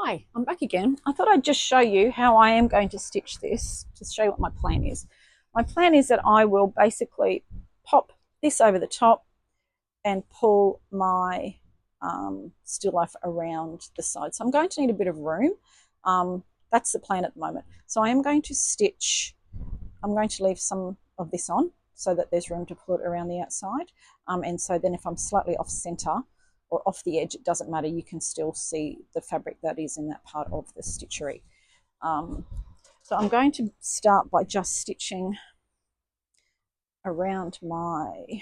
Hi, I'm back again. I thought I'd just show you how I am going to stitch this, to show you what my plan is. My plan is that I will basically pop this over the top and pull my still life around the side. So I'm going to need a bit of room. That's the plan at the moment. So I am going to stitch, I'm going to leave some of this on so that there's room to pull it around the outside. And so then if I'm slightly off center, or off the edge, it doesn't matter, you can still see the fabric that is in that part of the stitchery. So I'm going to start by just stitching around my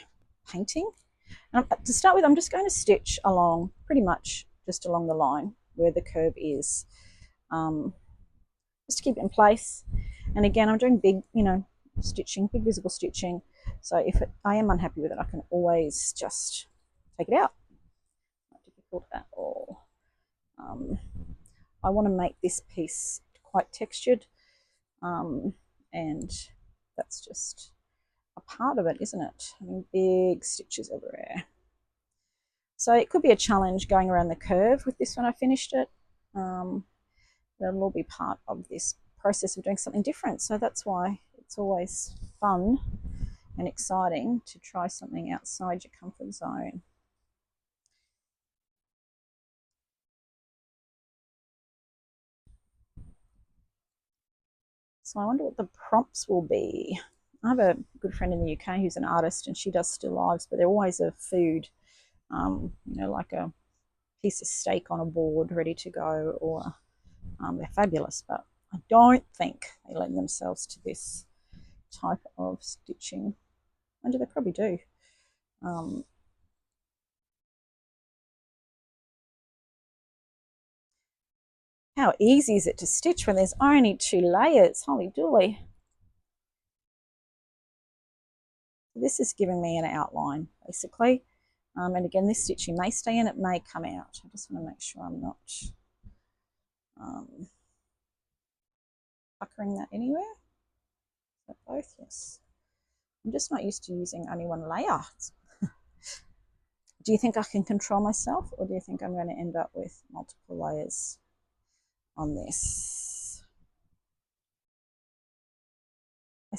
painting. To start with, I'm just going to stitch along, pretty much just along the line where the curve is, just to keep it in place. And again, I'm doing big, stitching, big visible stitching. So if I am unhappy with it, I can always just take it out. At all. I want to make this piece quite textured, and that's just a part of it, isn't it? I mean, big stitches everywhere. So it could be a challenge going around the curve with this when I finished it. That will be part of this process of doing something different. So that's why it's always fun and exciting to try something outside your comfort zone. So I wonder what the prompts will be. I have a good friend in the UK who's an artist, and she does still lives, but they're always a food, like a piece of steak on a board ready to go, or they're fabulous, but I don't think they lend themselves to this type of stitching. I wonder, they probably do. How easy is it to stitch when there's only 2 layers? Holy dooly. This is giving me an outline, basically. And again, this stitching may stay in, it may come out. I just want to make sure I'm not puckering that anywhere. But both, yes. I'm just not used to using only one layer. Do you think I can control myself, or do you think I'm going to end up with multiple layers on this? I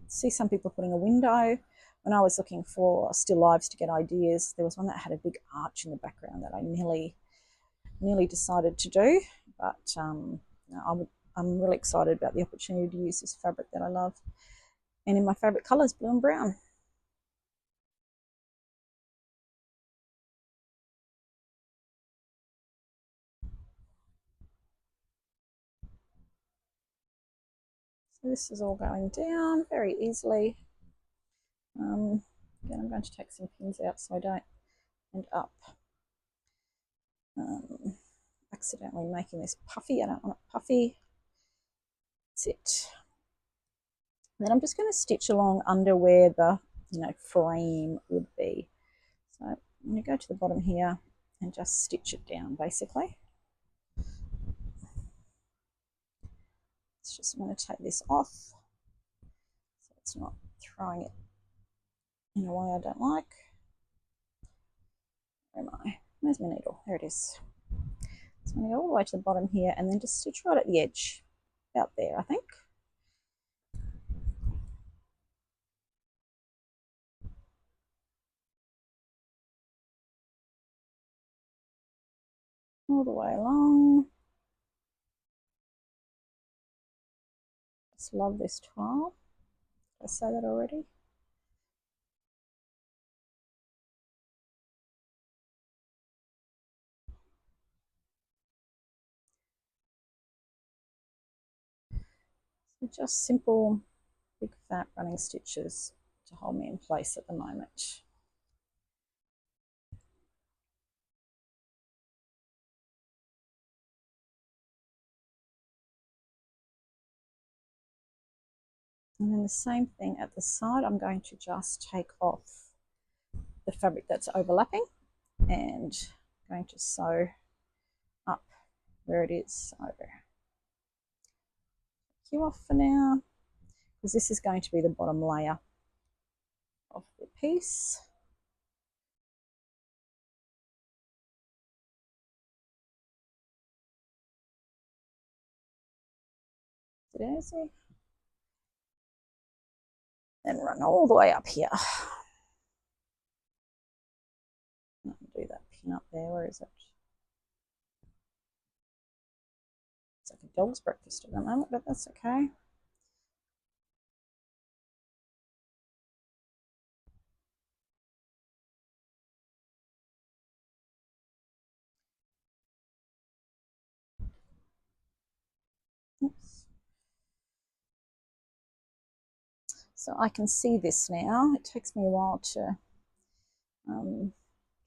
see some people putting a window. When I was looking for still lives to get ideas, there was one that had a big arch in the background that I nearly decided to do, but I'm really excited about the opportunity to use this fabric that I love, and in my favorite colors, blue and brown. So this is all going down very easily. Again, I'm going to take some pins out so I don't end up accidentally making this puffy. I don't want it puffy. That's it. And then I'm just going to stitch along under where the frame would be. So I'm going to go to the bottom here and just stitch it down, basically. It's just, I'm going to take this off so it's not throwing it in a way I don't like. Where am I? Where's my needle? There it is. So I'm going to go all the way to the bottom here and then just stitch right at the edge, about there, I think. All the way along. Just love this twirl. Did I say that already? So just simple, big fat running stitches to hold me in place at the moment. And then the same thing at the side, I'm going to just take off the fabric that's overlapping and going to sew up where it is. So take you off for now, because this is going to be the bottom layer of the piece. daisy. Then run all the way up here. Do that pin up there. Where is it? It's like a dog's breakfast at the moment, but that's okay. Oops. So I can see this now. It takes me a while to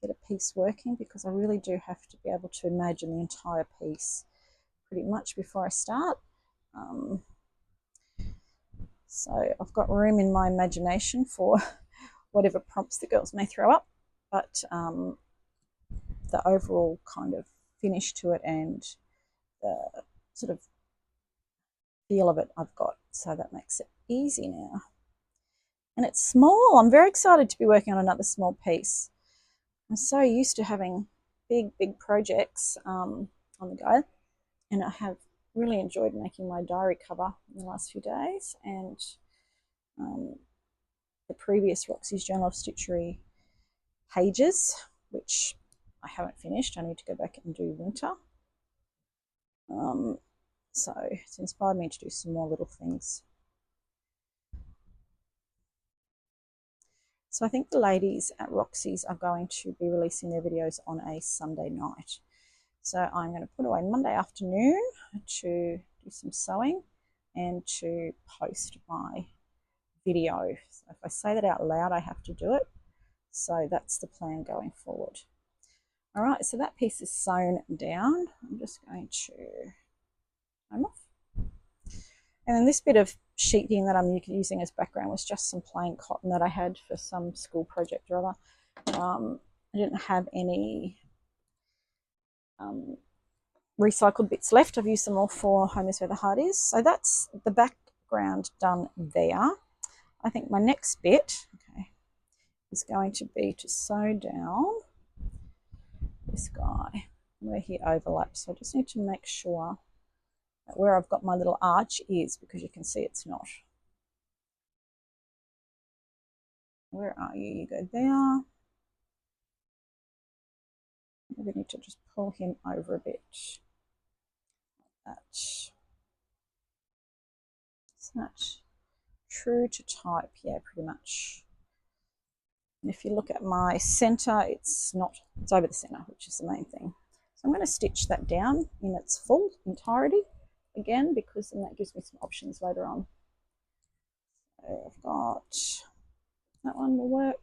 get a piece working because I really do have to be able to imagine the entire piece pretty much before I start. So I've got room in my imagination for whatever prompts the girls may throw up, but the overall kind of finish to it and the sort of feel of it I've got, so that makes it easy now. And it's small. I'm very excited to be working on another small piece. I'm so used to having big projects on the go, and I have really enjoyed making my diary cover in the last few days, and the previous Roxy's Journal of Stitchery pages, which I haven't finished. I need to go back and do winter. So it's inspired me to do some more little things. So I think the ladies at Roxy's are going to be releasing their videos on a Sunday night. So I'm going to put away Monday afternoon to do some sewing and to post my video. So if I say that out loud, I have to do it. So that's the plan going forward. All right, so that piece is sewn down. I'm just going to comb off. And then this bit of sheeting that I'm using as background was just some plain cotton that I had for some school project or other. I didn't have any recycled bits left. I've used them all for Home is Where the Heart Is. So that's the background done there. I think my next bit, is going to be to sew down this guy where he overlaps. So I just need to make sure that where I've got my little arch is, because you can see it's not. Where are you? You go there. We need to just pull him over a bit. Is that true to type? Yeah, pretty much. And if you look at my center, it's over the center, which is the main thing. So I'm going to stitch that down in its full entirety again, because then that gives me some options later on. So I've got that one will work.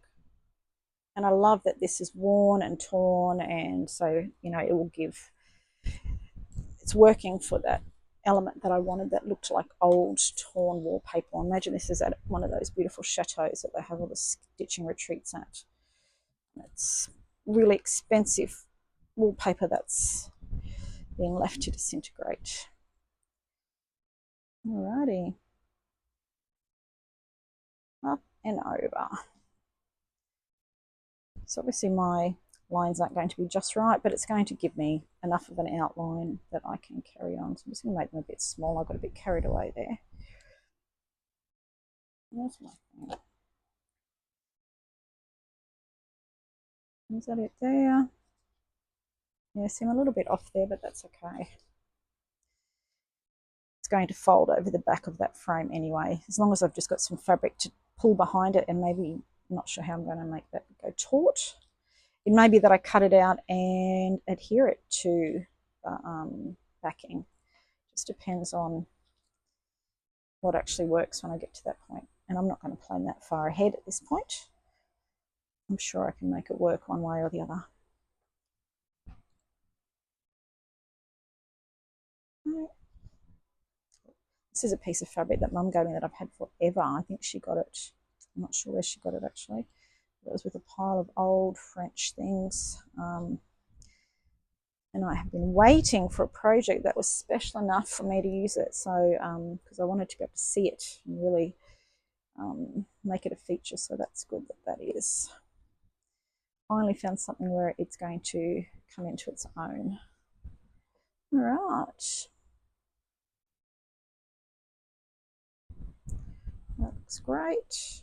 And I love that this is worn and torn, and so, you know, it will give, it's working for that element that I wanted that looked like old torn wallpaper. Imagine this is at one of those beautiful chateaus that they have all the stitching retreats at. It's really expensive wallpaper that's being left to disintegrate. Alrighty. Up and over. So obviously my lines aren't going to be just right, but it's going to give me enough of an outline that I can carry on. So I'm just going to make them a bit small. I got a bit carried away there. There's my thing. Is that it there? Yeah, see, I'm a little bit off there, but that's okay. It's going to fold over the back of that frame anyway, as long as I've just got some fabric to pull behind it, and maybe, I'm not sure how I'm going to make that go taut. It may be that I cut it out and adhere it to the backing. Just depends on what actually works when I get to that point. And I'm not going to plan that far ahead at this point. I'm sure I can make it work one way or the other. This is a piece of fabric that Mum gave me that I've had forever. I think she got it, I'm not sure where she got it actually. It was with a pile of old French things. And I have been waiting for a project that was special enough for me to use it. So, because I wanted to be able to see it and really make it a feature. So that's good that that is. Finally found something where it's going to come into its own. All right. looks great.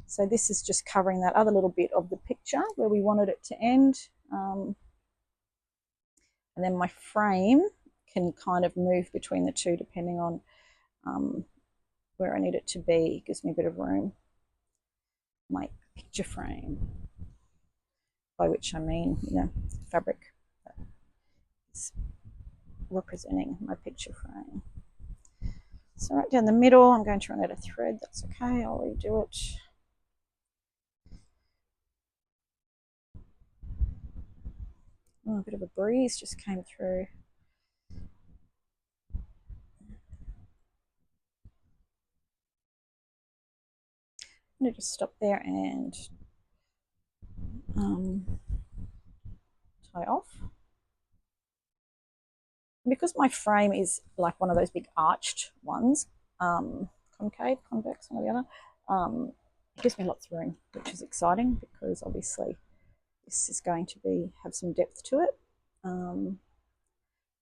So this is just covering that other little bit of the picture where we wanted it to end. And then my frame can kind of move between the two depending on where I need it to be. It gives me a bit of room. My picture frame, by which I mean, fabric that is representing my picture frame. So right down the middle, I'm going to run out of thread. That's okay, I'll redo it. Oh, a bit of a breeze just came through. I'm going to just stop there and tie off. Because my frame is like one of those big arched ones, concave, convex, one or the other, it gives me lots of room, which is exciting because obviously this is going to have some depth to it. And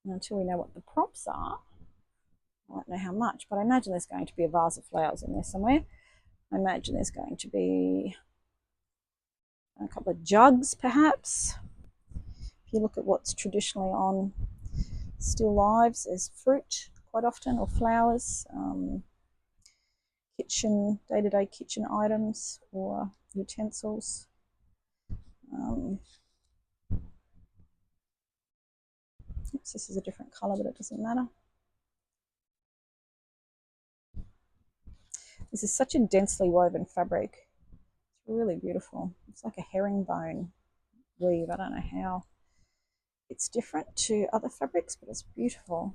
until we know what the props are, I don't know how much, but I imagine there's going to be a vase of flowers in there somewhere. I imagine there's going to be a couple of jugs, perhaps. If you look at what's traditionally on still lives, there's fruit quite often, or flowers, kitchen, day-to-day kitchen items or utensils. Oops, this is a different colour, but it doesn't matter. This is such a densely woven fabric. It's really beautiful. It's like a herringbone weave. I don't know how it's different to other fabrics, but it's beautiful.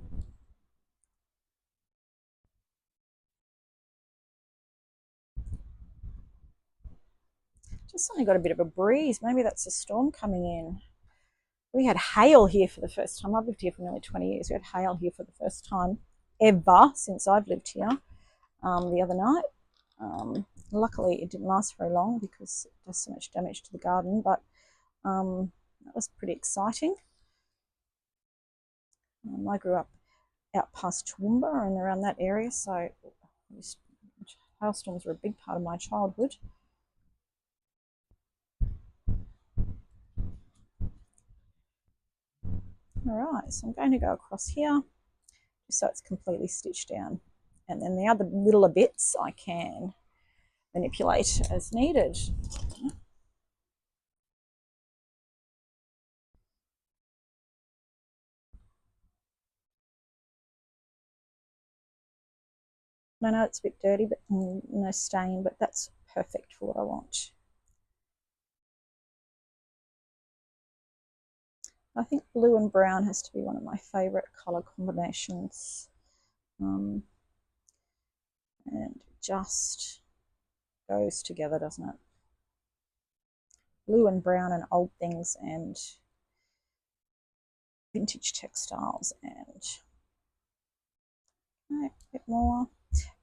Just suddenly got a bit of a breeze. Maybe that's a storm coming in. We had hail here for the first time. I've lived here for nearly 20 years. We had hail here for the first time ever since I've lived here the other night. Luckily, it didn't last very long because it does so much damage to the garden, but that was pretty exciting. I grew up out past Toowoomba and around that area, so hailstorms were a big part of my childhood. Alright, so I'm going to go across here just so it's completely stitched down. And then the other little bits I can manipulate as needed. I know it's a bit dirty, but no stain, but that's perfect for what I want. I think blue and brown has to be one of my favourite colour combinations. And it just goes together, doesn't it? Blue and brown and old things and vintage textiles and a bit more.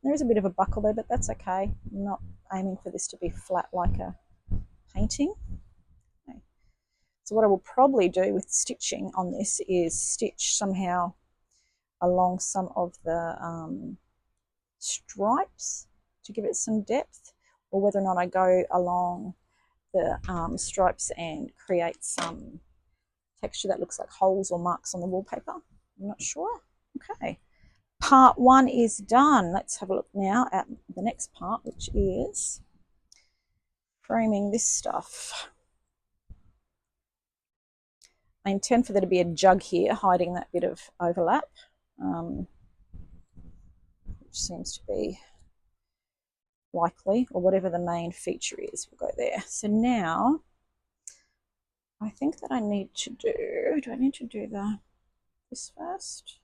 There is a bit of a buckle there, but that's okay. I'm not aiming for this to be flat like a painting. Okay. So what I will probably do with stitching on this is stitch somehow along some of the stripes to give it some depth, or whether or not I go along the stripes and create some texture that looks like holes or marks on the wallpaper. I'm not sure. Okay. Part one is done. Let's have a look now at the next part, which is framing this stuff. I intend for there to be a jug here hiding that bit of overlap, which seems to be likely, or whatever the main feature is, we'll go there. So now I think that I need to do I need to do this first?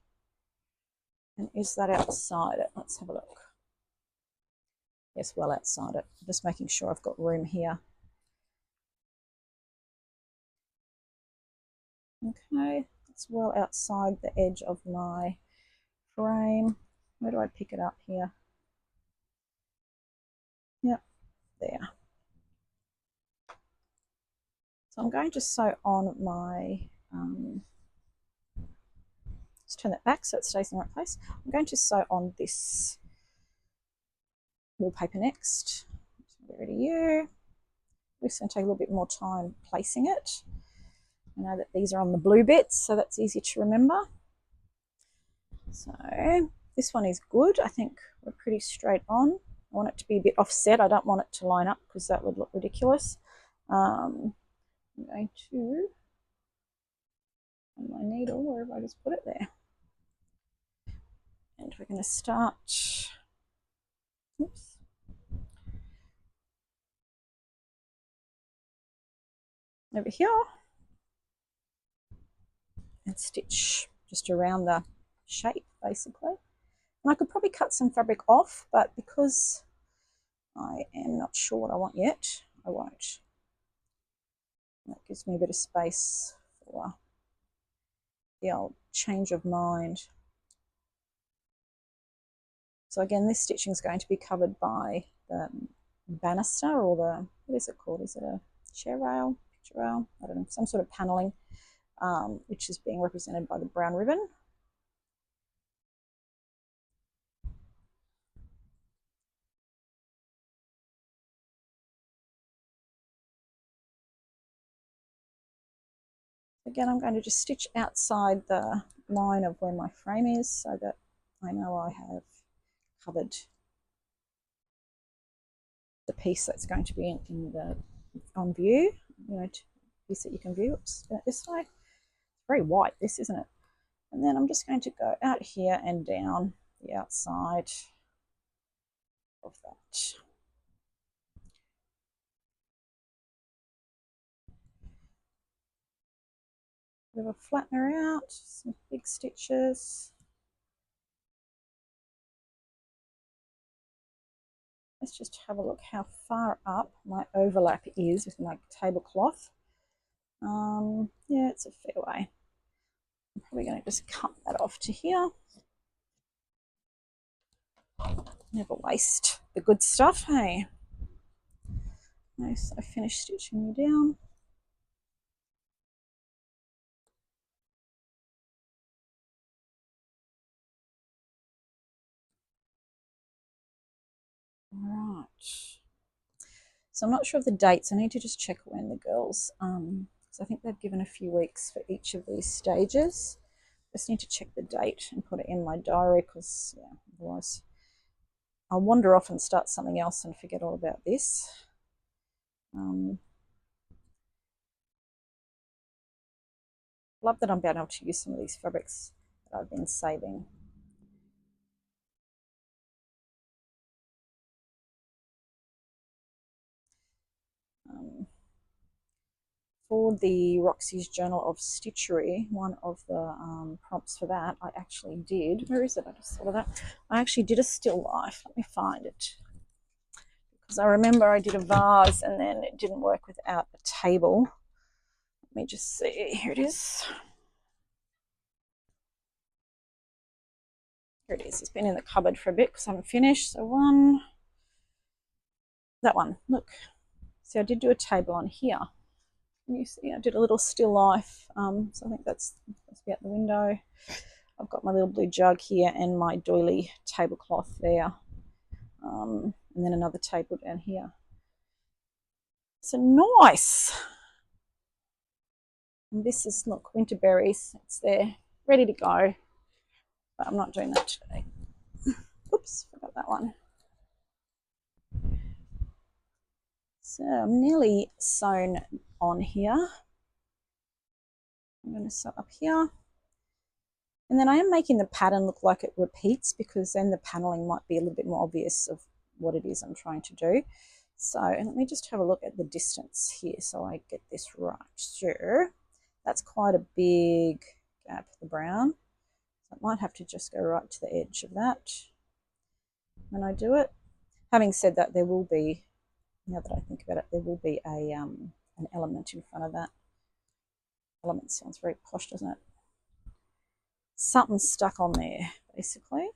And is that outside it? Let's have a look. Yes, well outside it. Just making sure I've got room here. Okay, it's well outside the edge of my frame. Where do I pick it up here? Yep, there. So I'm going to sew on my, let's turn that back so it stays in the right place. I'm going to sew on this wallpaper next. Get rid of you. We're just going to take a little bit more time placing it. I know that these are on the blue bits, so that's easy to remember. So this one is good. I think we're pretty straight on. I want it to be a bit offset. I don't want it to line up because that would look ridiculous. I'm going to find my needle, where have I just put it there? And we're going to start, oops, over here and stitch just around the shape basically. And I could probably cut some fabric off, but because I am not sure what I want yet, I won't. That gives me a bit of space for the old change of mind. So again, this stitching is going to be covered by the banister, or the, what is it called? Is it a chair rail, picture rail? I don't know, some sort of paneling, which is being represented by the brown ribbon. Again, I'm going to just stitch outside the line of where my frame is so that I know I have covered the piece that's going to be in the on view, you know, piece that you can view. Oops, this way. It's very white, this, isn't it? And then I'm just going to go out here and down the outside of that. Bit of a flattener out, some big stitches. Let's just have a look how far up my overlap is with my tablecloth. Yeah, it's a fair way. I'm probably going to just cut that off to here. Never waste the good stuff, hey? Nice, I finished stitching you down. Right. So I'm not sure of the dates. I need to just check when the girls, because I think they've given a few weeks for each of these stages. Just need to check the date and put it in my diary, because yeah, otherwise I'll wander off and start something else and forget all about this. Love that I'm being able to use some of these fabrics that I've been saving. For the Roxy's Journal of Stitchery, one of the prompts for that, I actually did, where is it? I just thought of that. I actually did a still life. Let me find it. Because I remember I did a vase and then it didn't work without a table. Let me just see. Here it is. Here it is. It's been in the cupboard for a bit because I haven't finished. So one, that one. Look. See, I did do a table on here. You see, I did a little still life. So I think that's supposed to be out the window. I've got my little blue jug here and my doily tablecloth there. And then another table down here. So nice. And this is, look, winter berries. It's there, ready to go. But I'm not doing that today. Oops, forgot that one. So I'm nearly sewn on here. I'm going to sew up here. And then I am making the pattern look like it repeats, because then the paneling might be a little bit more obvious of what it is I'm trying to do. So, and let me just have a look at the distance here so I get this right. Sure, that's quite a big gap, the brown. So I might have to just go right to the edge of that when I do it. Having said that, there will be, now that I think about it, there will be a an element in front of that. Element sounds very posh, doesn't it? Something stuck on there, basically.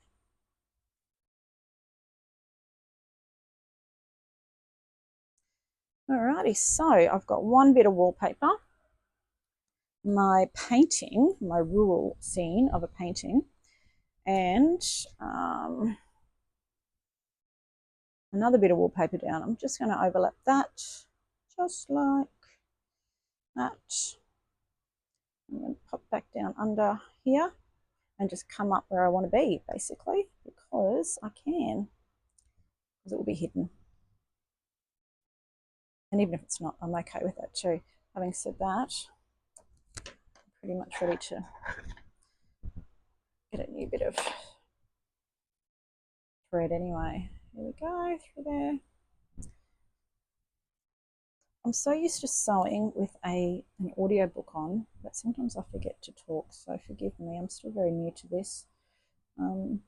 Alrighty, so I've got one bit of wallpaper, my painting, my rural scene of a painting, and another bit of wallpaper down. I'm just going to overlap that just like that. I'm going to pop back down under here and just come up where I want to be, basically, because I can, because it will be hidden. And even if it's not, I'm okay with that too. Having said that, I'm pretty much ready to get a new bit of thread anyway. Here we go, through there. I'm so used to sewing with an audio book on that sometimes I forget to talk, so forgive me, I'm still very new to this. I'm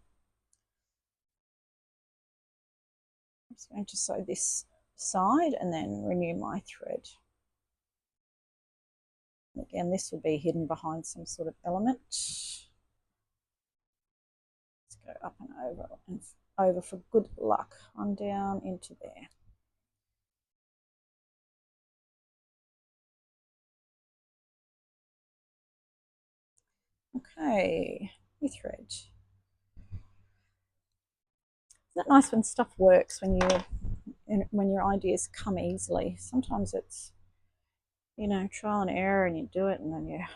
just going to sew this side and then renew my thread. And again, this will be hidden behind some sort of element. Let's go up and over for good luck, on down into there. Okay, new thread. Isn't it nice when stuff works, when your ideas come easily? Sometimes it's, you know, trial and error, and you do it, and then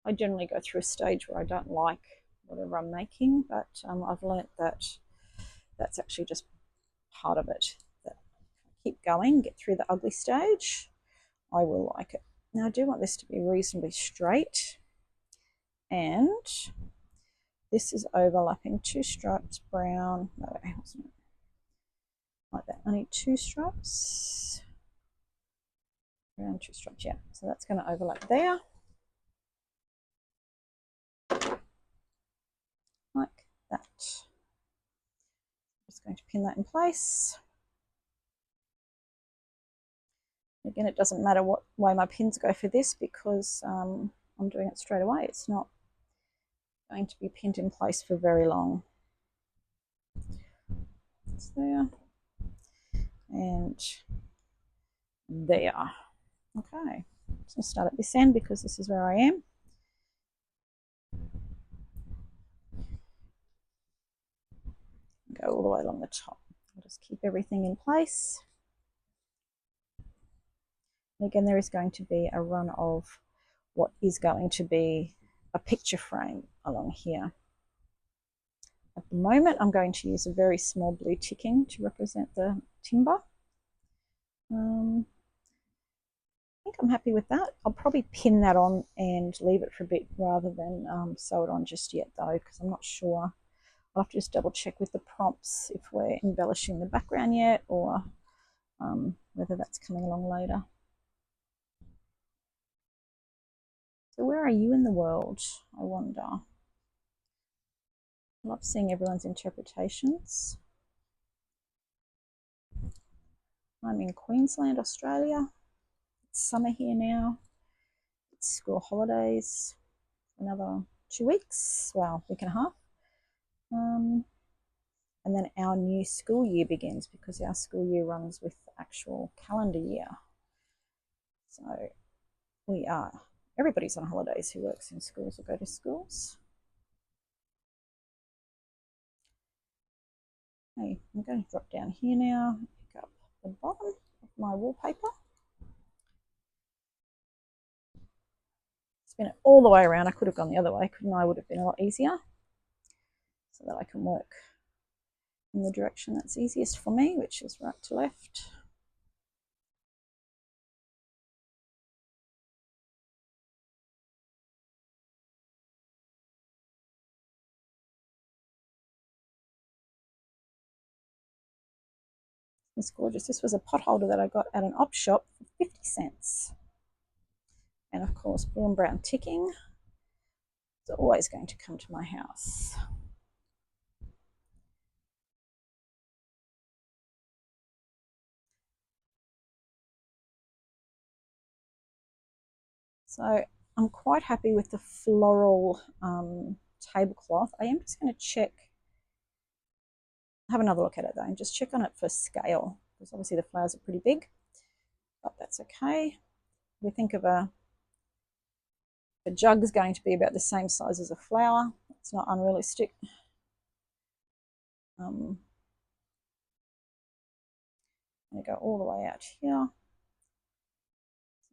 I generally go through a stage where I don't like whatever I'm making, but I've learnt that that's actually just part of it. That keep going, get through the ugly stage, I will like it. Now I do want this to be reasonably straight, and this is overlapping 2 stripes brown. No, it wasn't like that. I need 2 stripes. Around 2 stripes, yeah. So that's going to overlap there. Like that. I'm just going to pin that in place. Again, it doesn't matter what way my pins go for this, because I'm doing it straight away. It's not going to be pinned in place for very long. It's there. And there. Okay. I'm just going to start at this end because this is where I am. Go all the way along the top. I'll just keep everything in place. And again, there is going to be a run of what is going to be a picture frame along here. At the moment, I'm going to use a very small blue ticking to represent the timber. I think I'm happy with that. I'll probably pin that on and leave it for a bit rather than sew it on just yet, though, because I'm not sure. I'll have to just double check with the prompts if we're embellishing the background yet, or whether that's coming along later. So where are you in the world, I wonder? I love seeing everyone's interpretations. I'm in Queensland, Australia. It's summer here now. It's school holidays for another 2 weeks, well, week and a half. And then our new school year begins, because our school year runs with the actual calendar year. So everybody's on holidays who works in schools or go to schools. Okay, I'm going to drop down here now, pick up the bottom of my wallpaper. Spin it all the way around. I could have gone the other way, couldn't I? Would have been a lot easier, so that I can work in the direction that's easiest for me, which is right to left. It's gorgeous. This was a pot holder that I got at an op shop for 50 cents. And of course, blue and brown ticking is always going to come to my house. So I'm quite happy with the floral tablecloth. I am just going to check, have another look at it though, and just check on it for scale, because obviously the flowers are pretty big, but that's okay. We think of a jug is going to be about the same size as a flower. It's not unrealistic. going to go all the way out here. I'm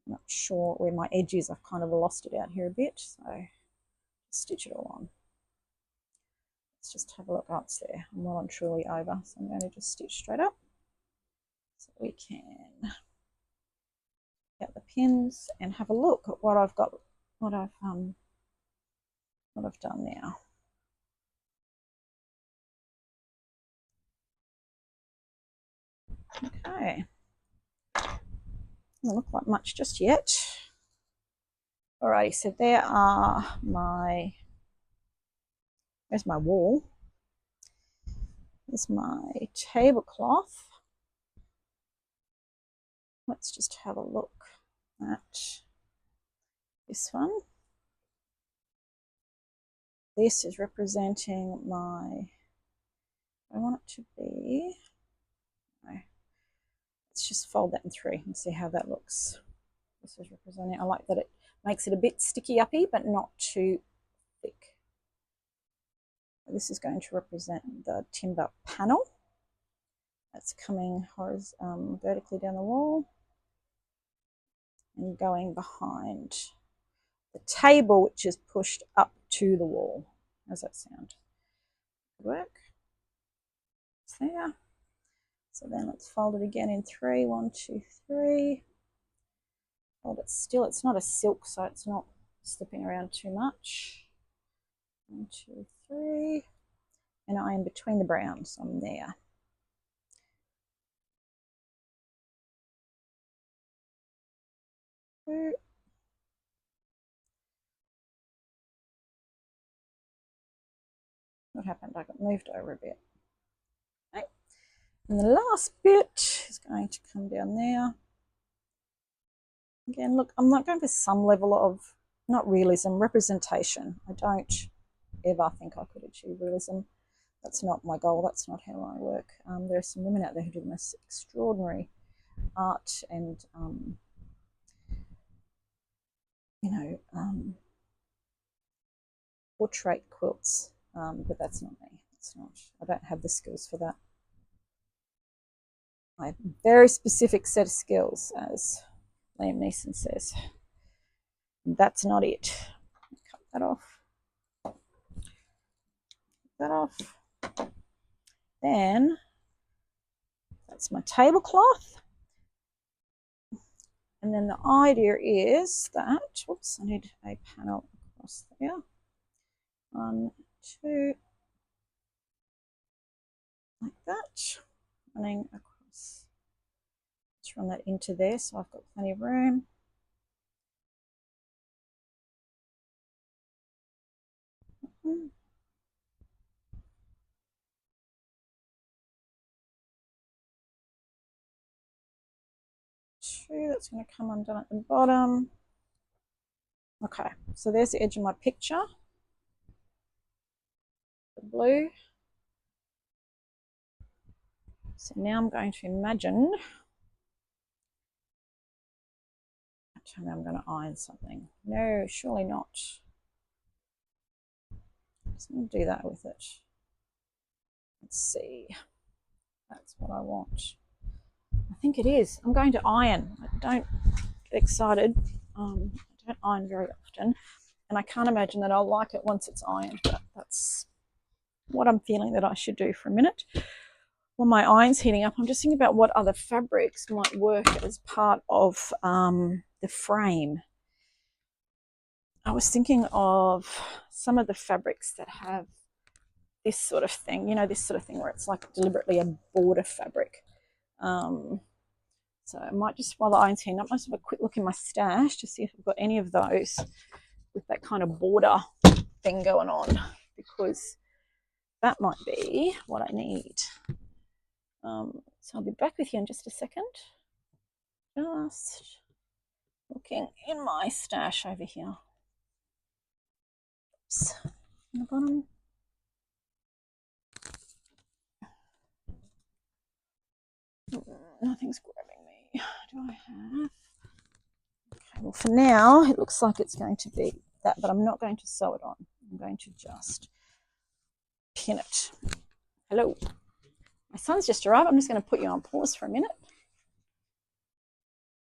not sure where my edge is. I've kind of lost it out here a bit, so stitch it all on. Let's just have a look. Oh, it's there. I'm well and truly over, so I'm going to just stitch straight up so we can get the pins and have a look at what I've got, what I've done now. Okay, doesn't look like much just yet. Alrighty, so there are my, there's my wall. There's my tablecloth. Let's just have a look at this one. This is representing my, I want it to be, no, let's just fold that in three and see how that looks. This is representing, I like that it makes it a bit sticky-uppy, but not too thick. This is going to represent the timber panel that's coming vertically down the wall and going behind the table, which is pushed up to the wall. How's that sound? Good work. It's there. So then let's fold it again in three. 1, 2, 3. Hold it still. It's not a silk, so it's not slipping around too much. 1, 2, 3. And I am between the browns. I'm there. What happened? I got moved over a bit. Okay. And the last bit is going to come down there. Again, look, I'm not going for some level of, not realism, representation. I don't ever think I could achieve realism. That's not my goal. That's not how I work. There are some women out there who do the most extraordinary art and, you know, portrait quilts, but that's not me. It's not. I don't have the skills for that. I have a very specific set of skills, as Liam Neeson says. That's not it. Cut that off. That off. Then that's my tablecloth. And then the idea is that, whoops, I need a panel across there. 1, 2, like that. Running across. Let's run that into there so I've got plenty of room. That's going to come undone at the bottom. Okay, so there's the edge of my picture. The blue. So now I'm going to imagine, tell me I'm going to iron something. No, surely not. I'm just going to do that with it. Let's see. That's what I want. I think it is. I'm going to iron. I don't get excited. I don't iron very often. And I can't imagine that I'll like it once it's ironed. But that's what I'm feeling that I should do for a minute. While my iron's heating up, I'm just thinking about what other fabrics might work as part of the frame. I was thinking of some of the fabrics that have this sort of thing, you know, this sort of thing where it's like deliberately a border fabric. So I might just, while the iron's heating up, I might have a quick look in my stash to see if I've got any of those with that kind of border thing going on, because that might be what I need. So I'll be back with you in just a second. Just looking in my stash over here. Oops, on the bottom. Nothing's grabbing me. Do I have? Okay, well for now it looks like it's going to be that, but I'm not going to sew it on. I'm going to just pin it. Hello. My son's just arrived. I'm just going to put you on pause for a minute.